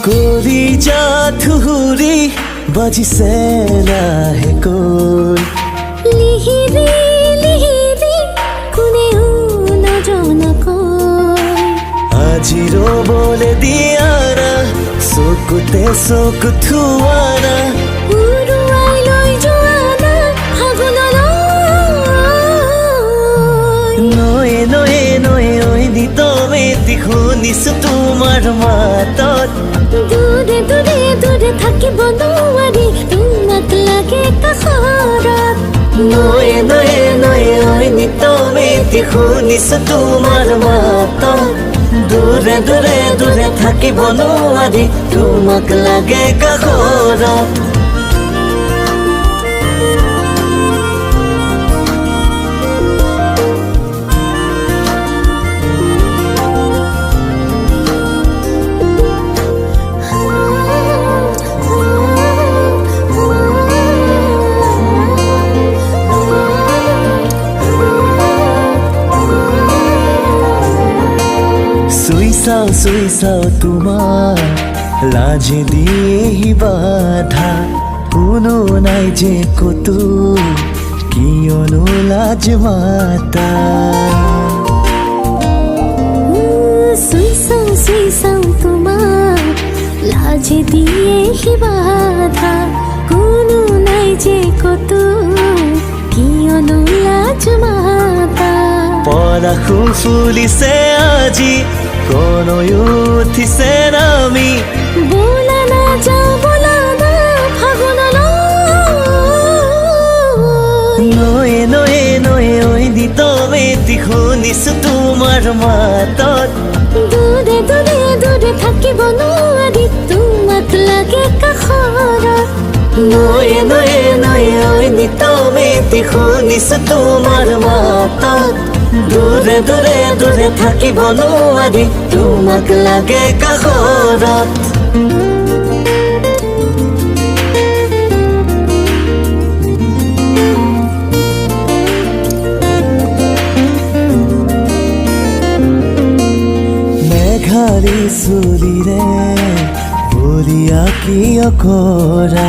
কৰি যা থুহুৰি বাজিছে লাহে কৈ লিহিৰি লিহিৰি কোনেও নজনাকৈ আজি ৰ'বলৈ দিয়া না চকুতে চকু থোৱা না উৰুৱাই লৈ যোৱা না ফাগুনলৈ নয়ে নয়ে নয়ে ঐ নিতমেতি শুনিছো তোমাৰ মাতত দূৰে দূৰে দূৰে থাকিব নোৱাৰি তোমাক লাগে কাষৰত নয়ে নয়ে নয়ে ঐ নিতমেতি শুনিছো তোমাৰ মাতত দূৰে দূৰে দূৰে থাকিব নোৱাৰি তোমাক লাগে কাষৰত চুই চাও তোমাৰ লাজে দিয়েহি বাধা কোনো নাই যে কতো কিয়নো লাজ মাতা চুই চাও তোমাৰ লাজে দিয়েহি বাধা কোনো নাই যে কতো কিয়নো লাজ মাতা পলাশো ফুলিছে আজি কণয়ো উঠিছে নামি বোলা না যাও বোলা না ফাগুনলৈ নয়ে নয়ে নয়ে ঐ নিতমেতি শুনিছো তোমাৰ মাতত দূৰে দূৰে দূৰে থাকিব নোৱাৰি তোমাক লাগে কাষৰত নয়ে নয়ে নয়ে ঐ নিতমেতি শুনিছো তোমাৰ মাতত দূৰে দূৰে দূৰে থাকিব নোৱাৰি তোমাক লাগে কাষৰত মেঘাৰী চুলিৰে বলিয়া কিয় কৰা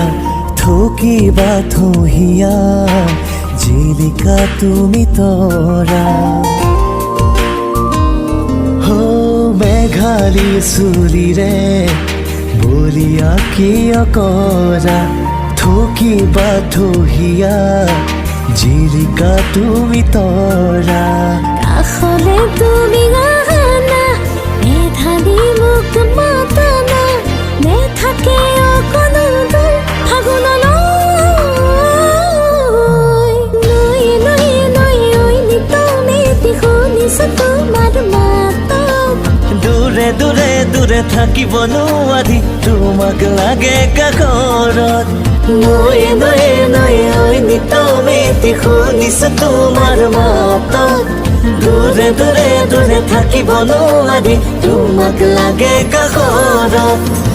থকিবা থহিয়া জিলিকা তুমি তৰা মেঘালী চুলিৰে বলিয়া কিয় কৰা থকিবা থহিয়া জিলিকা তুমি তৰা কাষলে তুমি আহানা মেধালি মোক মাতানা নেথাকে অকণো দূৰ ফাগুনলৈ নয়ে নয়ে নয়ে ঐ নিতমেতি শুনিছো তোমাৰ মাতত দূৰে দূৰে দূৰে থাকিব নোৱাৰি তোমাক লাগে কাষৰত নয়ে নয়ে নয়ে ঐ নিতমেতি শুনিছো তোমাৰ মাতত দূৰে দূৰে দূৰে থাকিব নোৱাৰি তোমাক লাগে কাষৰত